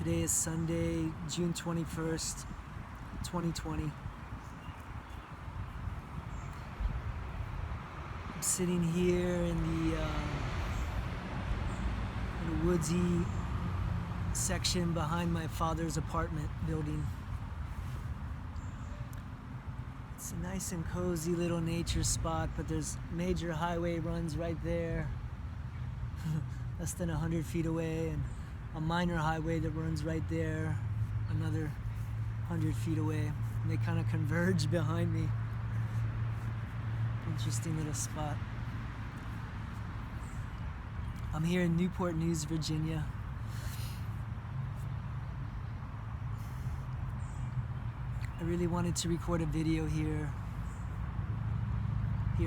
Today is Sunday, June 21st, 2020. I'm sitting here in the woodsy section behind my father's apartment building. It's a nice and cozy little nature spot, but there's major highway runs right there, less than 100 feet away, and a minor highway that runs right there, another 100 feet away. And they kind of converge behind me. Interesting little spot. I'm here in Newport News, Virginia. I really wanted to record a video here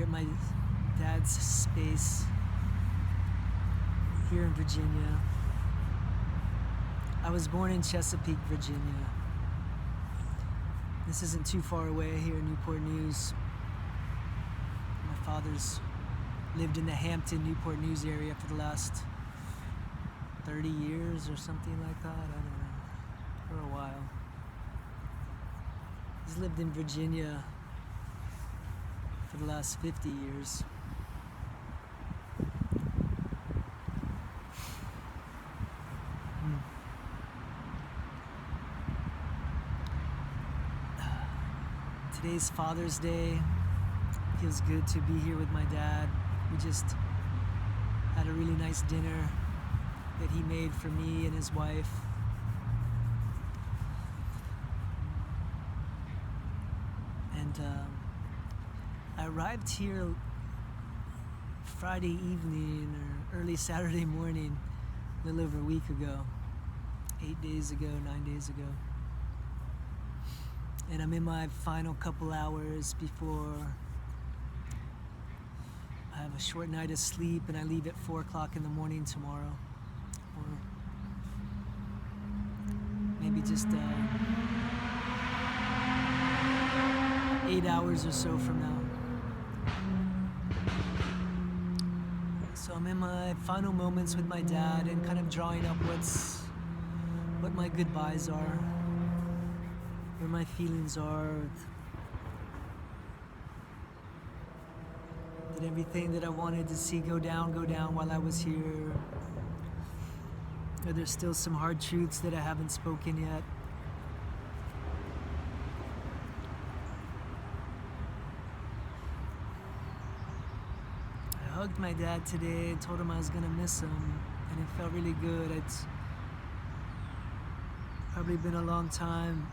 at my dad's space here in Virginia. I was born in Chesapeake, Virginia. This isn't too far away here in Newport News. My father's lived in the Hampton, Newport News area for the last 30 years or something like that. I don't know, for a while. He's lived in Virginia for the last 50 years. Today's Father's Day. Feels good to be here with my dad. We just had a really nice dinner that he made for me and his wife. And I arrived here Friday evening or early Saturday morning, a little over a week ago, 9 days ago. And I'm in my final couple hours before I have a short night of sleep, and I leave at 4 o'clock in the morning tomorrow. Or maybe just 8 hours or so from now. So I'm in my final moments with my dad and kind of drawing up what my goodbyes are, where my feelings are. Did everything that I wanted to see go down while I was here? Are there still some hard truths that I haven't spoken yet? I hugged my dad today and told him I was gonna miss him, and it felt really good. It's probably been a long time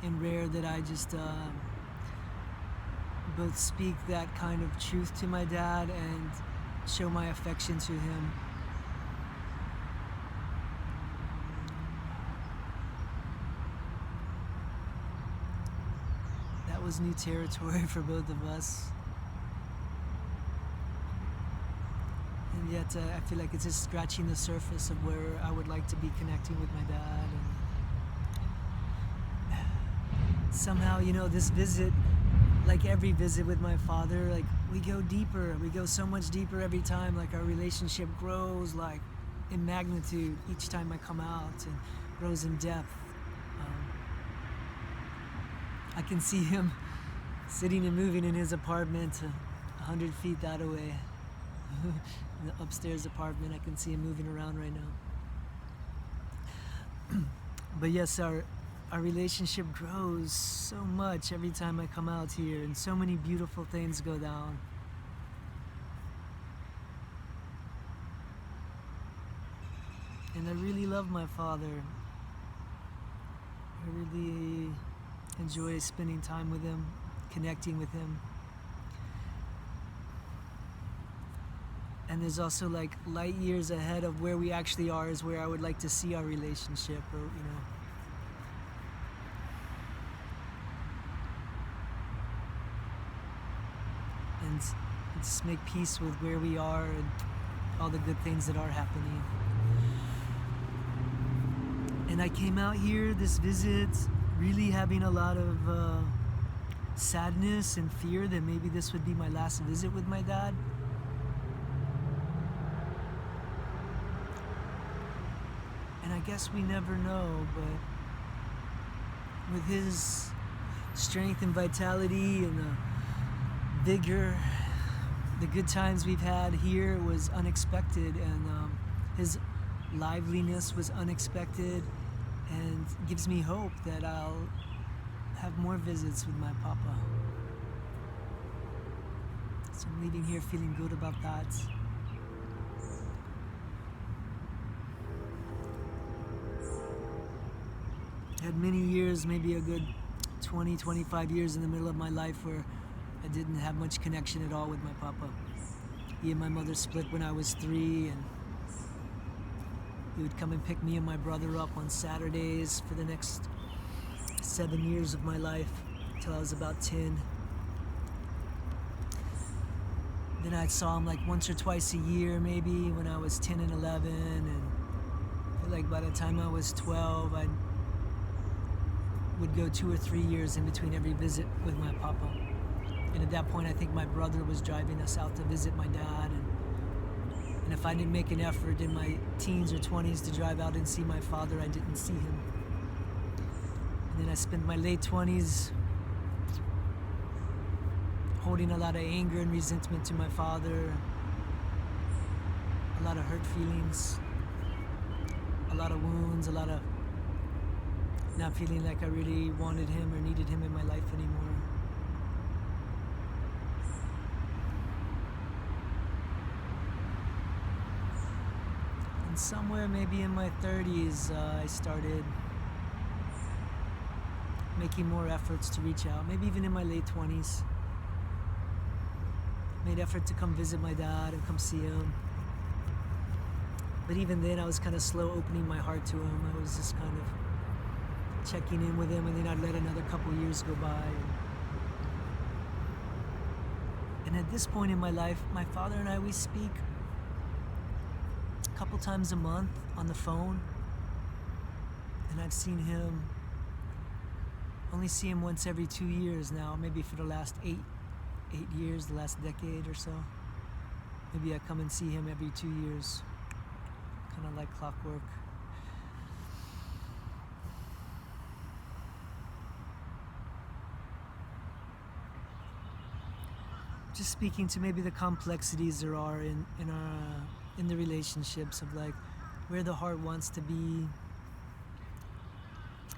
and rare that I just both speak that kind of truth to my dad and show my affection to him. That was new territory for both of us. And yet I feel like it's just scratching the surface of where I would like to be connecting with my dad. And somehow, this visit, like every visit with my father, like we go deeper. We go so much deeper every time. Like our relationship grows like in magnitude each time I come out, and grows in depth. I can see him sitting and moving in his apartment 100 feet that away. In the upstairs apartment, I can see him moving around right now. But yes, our relationship grows so much every time I come out here, and so many beautiful things go down. And I really love my father. I really enjoy spending time with him, connecting with him. And there's also like light years ahead of where we actually are is where I would like to see our relationship, or and just make peace with where we are and all the good things that are happening. And I came out here, this visit, really having a lot of sadness and fear that maybe this would be my last visit with my dad. And I guess we never know, but with his strength and vitality and the vigor, the good times we've had here was unexpected, and his liveliness was unexpected, and gives me hope that I'll have more visits with my papa. So I'm leaving here feeling good about that. I had many years, maybe a good 20, 25 years in the middle of my life where I didn't have much connection at all with my papa. He and my mother split when I was 3, and he would come and pick me and my brother up on Saturdays for the next 7 years of my life till I was about 10. Then I saw him like once or twice a year, maybe when I was 10 and 11, and I feel like by the time I was 12, I would go 2 or 3 years in between every visit with my papa. And at that point, I think my brother was driving us out to visit my dad, and if I didn't make an effort in my teens or 20s to drive out and see my father, I didn't see him. And then I spent my late 20s holding a lot of anger and resentment to my father, a lot of hurt feelings, a lot of wounds, a lot of not feeling like I really wanted him or needed him in my life anymore. And somewhere maybe in my 30s, I started making more efforts to reach out, maybe even in my late 20s. Made effort to come visit my dad and come see him. But even then, I was kind of slow opening my heart to him. I was just kind of checking in with him, and then I'd let another couple years go by. And at this point in my life, my father and I, we speak a couple times a month on the phone. And I've seen him, only see him once every 2 years now, maybe for the last 8 years, the last decade or so. Maybe I come and see him every 2 years, kind of like clockwork. Just speaking to maybe the complexities there are in the relationships of like where the heart wants to be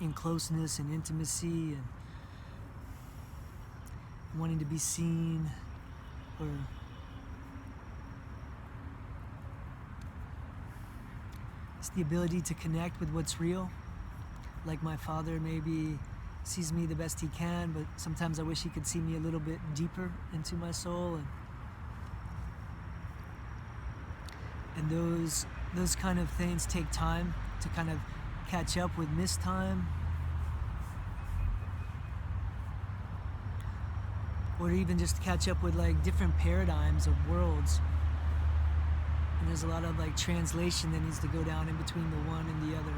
in closeness and intimacy and wanting to be seen, or it's the ability to connect with what's real. Like my father maybe sees me the best he can, but sometimes I wish he could see me a little bit deeper into my soul, and those kind of things take time to kind of catch up with missed time, or even just catch up with like different paradigms of worlds. And there's a lot of like translation that needs to go down in between the one and the other.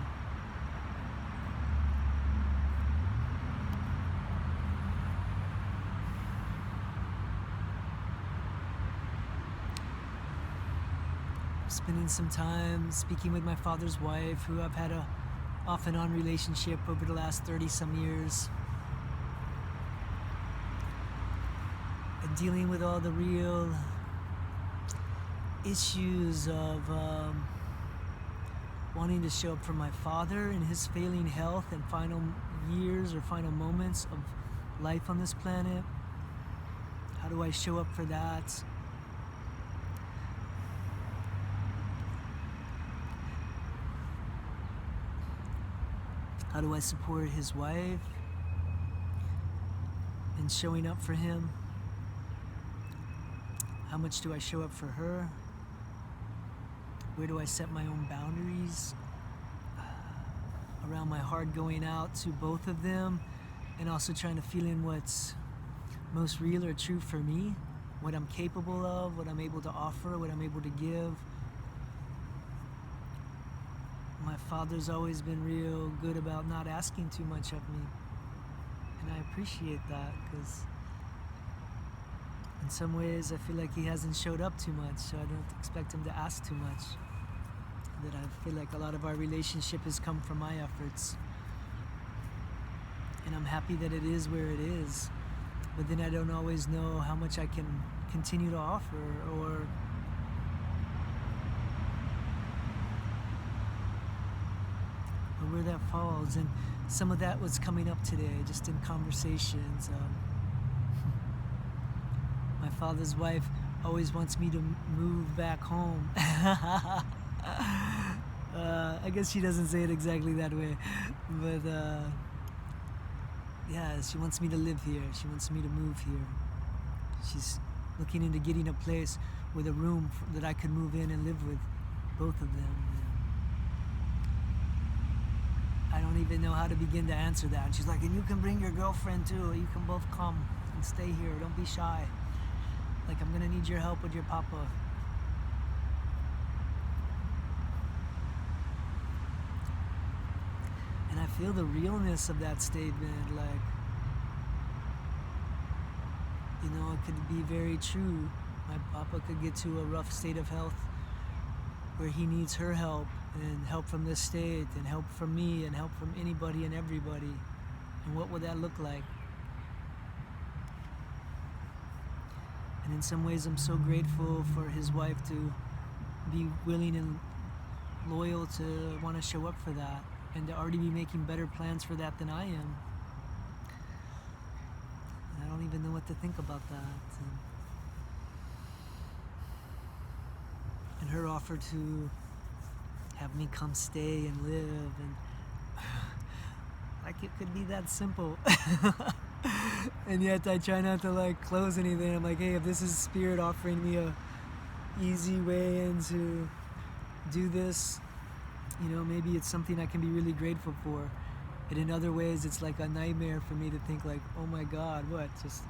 Spending some time speaking with my father's wife, who I've had a off and on relationship over the last 30 some years. And dealing with all the real issues of wanting to show up for my father in his failing health and final years or final moments of life on this planet. How do I show up for that? How do I support his wife in showing up for him? How much do I show up for her? Where do I set my own boundaries around my heart going out to both of them, and also trying to feel in what's most real or true for me, what I'm capable of, what I'm able to offer, what I'm able to give. My father's always been real good about not asking too much of me, and I appreciate that, because in some ways I feel like he hasn't showed up too much, so I don't expect him to ask too much. That I've I feel like a lot of our relationship has come from my efforts. And I'm happy that it is where it is. But then I don't always know how much I can continue to offer or where that falls. And some of that was coming up today, just in conversations. My father's wife always wants me to move back home. I guess she doesn't say it exactly that way, but yeah, she wants me to live here. She wants me to move here. She's looking into getting a place with a room that I could move in and live with both of them. I don't even know how to begin to answer that. And she's like, and you can bring your girlfriend too. You can both come and stay here. Don't be shy. Like, I'm gonna need your help with your papa. And I feel the realness of that statement. Like, you know, it could be very true. My papa could get to a rough state of health where he needs her help and help from the state and help from me and help from anybody and everybody. And what would that look like? And in some ways, I'm so grateful for his wife to be willing and loyal to want to show up for that and to already be making better plans for that than I am. And I don't even know what to think about that. And her offer to have me come stay and live, and like, it could be that simple. And yet I try not to like close anything. I'm like, hey, if this is Spirit offering me a easy way into do this, you know, maybe it's something I can be really grateful for. And in other ways, it's like a nightmare for me to think like, oh my God, what? Just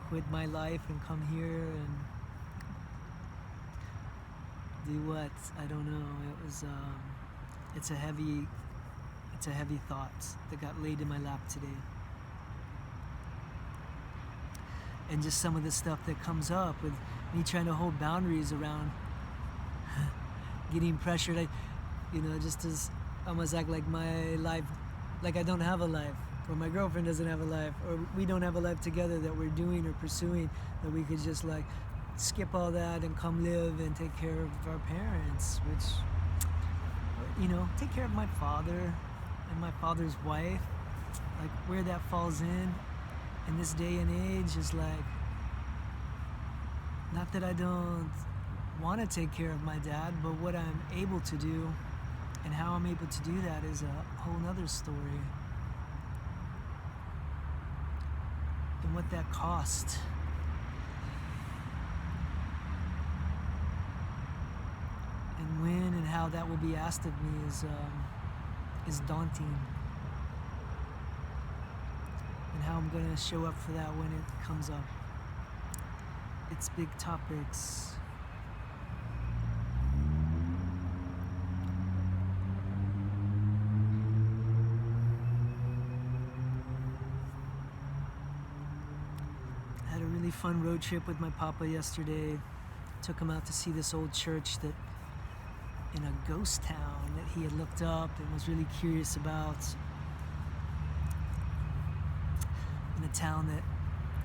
quit my life and come here and do what? I don't know. It was, it's a heavy thought that got laid in my lap today. And just some of the stuff that comes up with me trying to hold boundaries around getting pressured. Just as almost act like my life, like I don't have a life, or my girlfriend doesn't have a life, or we don't have a life together that we're doing or pursuing, that we could just like skip all that and come live and take care of our parents, which, you know, take care of my father and my father's wife. Like, where that falls in this day and age is like, not that I don't want to take care of my dad, but what I'm able to do and how I'm able to do that is a whole nother story. And what that cost. And when and how that will be asked of me is daunting. And how I'm going to show up for that when it comes up. It's big topics. I had a really fun road trip with my papa yesterday. Took him out to see this old church that in a ghost town that he had looked up and was really curious about. In a town that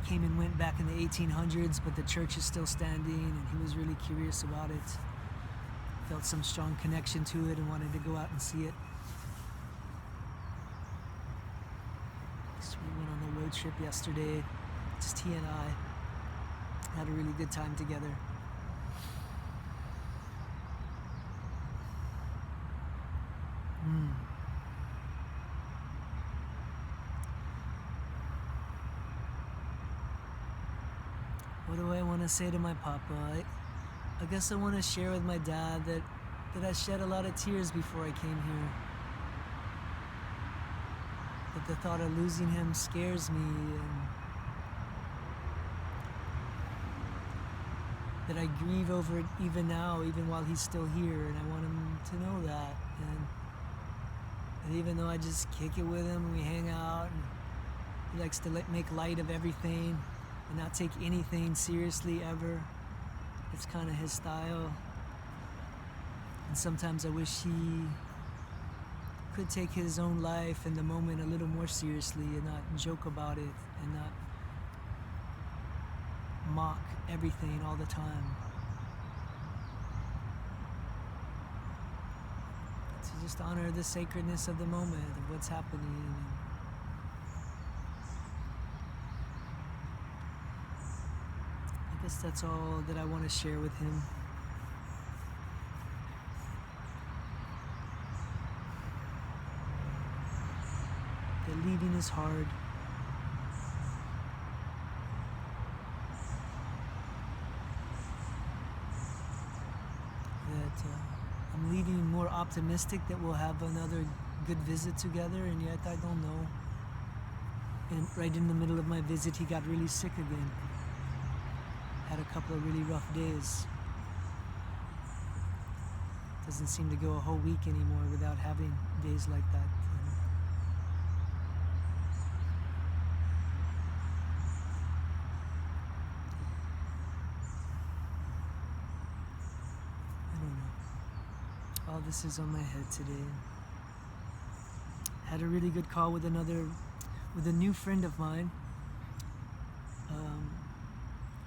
came and went back in the 1800s, but the church is still standing, and he was really curious about it. Felt some strong connection to it and wanted to go out and see it. So we went on the road trip yesterday, just he and I. Had a really good time together. What do I want to say to my papa? I guess I want to share with my dad that I shed a lot of tears before I came here. That the thought of losing him scares me, and that I grieve over it even now, even while he's still here, and I want him to know that. And even though I just kick it with him and we hang out, and he likes to make light of everything and not take anything seriously ever. It's kind of his style. And sometimes I wish he could take his own life and the moment a little more seriously and not joke about it and not mock everything all the time. To just honor the sacredness of the moment, of what's happening. I guess that's all that I want to share with him. That leaving is hard. That I'm leaving more optimistic that we'll have another good visit together, and yet I don't know. And right in the middle of my visit, he got really sick again. Had a couple of really rough days. Doesn't seem to go a whole week anymore without having days like that. All this is on my head today. Had a really good call with a new friend of mine.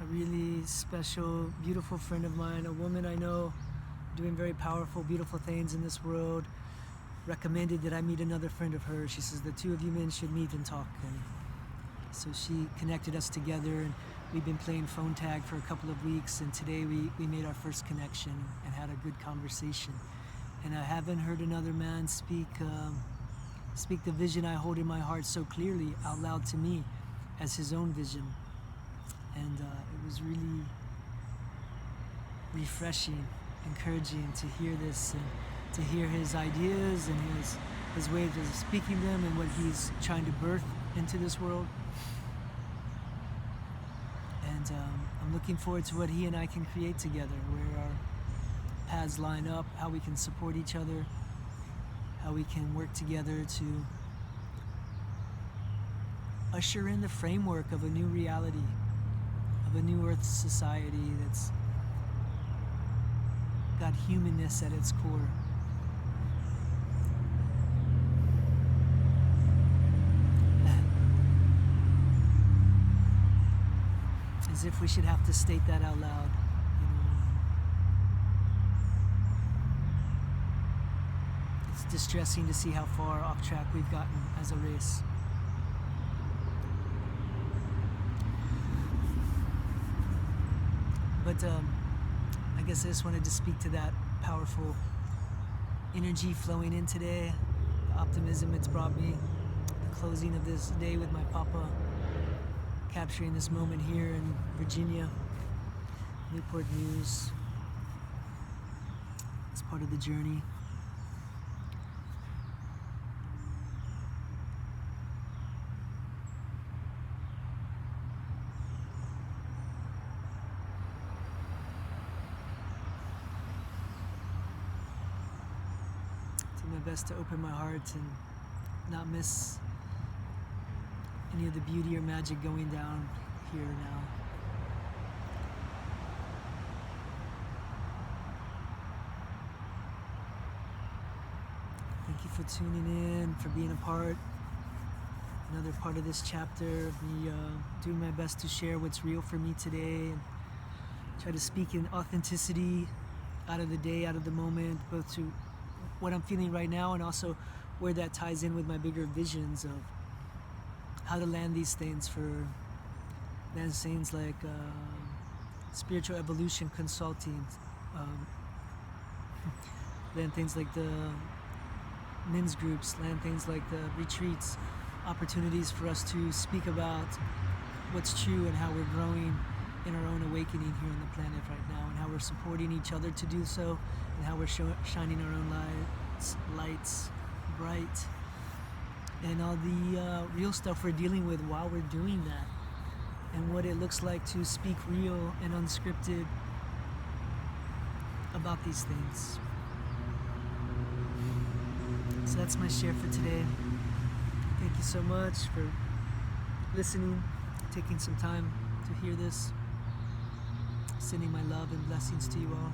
A really special, beautiful friend of mine, a woman I know doing very powerful, beautiful things in this world, recommended that I meet another friend of hers. She says the two of you men should meet and talk. And so she connected us together, and we've been playing phone tag for a couple of weeks, and today we made our first connection and had a good conversation. And I haven't heard another man speak the vision I hold in my heart so clearly out loud to me as his own vision. And it was really refreshing, encouraging to hear this and to hear his ideas and his ways of speaking them and what he's trying to birth into this world. And I'm looking forward to what he and I can create together, where our paths line up, how we can support each other, how we can work together to usher in the framework of a new reality, of a new Earth society that's got humanness at its core. As if we should have to state that out loud. It's distressing to see how far off track we've gotten as a race. But I guess I just wanted to speak to that powerful energy flowing in today, the optimism it's brought me, the closing of this day with my papa, capturing this moment here in Virginia, Newport News. It's part of the journey. My best to open my heart and not miss any of the beauty or magic going down here now. Thank you for tuning in, for being a part, another part of this chapter of me doing my best to share what's real for me today and try to speak in authenticity out of the day, out of the moment, both to what I'm feeling right now and also where that ties in with my bigger visions of how to land these things like spiritual evolution consulting, land things like the men's groups, land things like the retreats, opportunities for us to speak about what's true and how we're growing in our own awakening here on the planet right now, and how we're supporting each other to do so, and how we're shining our own lights bright, and all the real stuff we're dealing with while we're doing that, and what it looks like to speak real and unscripted about these things. So that's my share for today. Thank you so much for listening, taking some time to hear this. Sending my love and blessings to you all.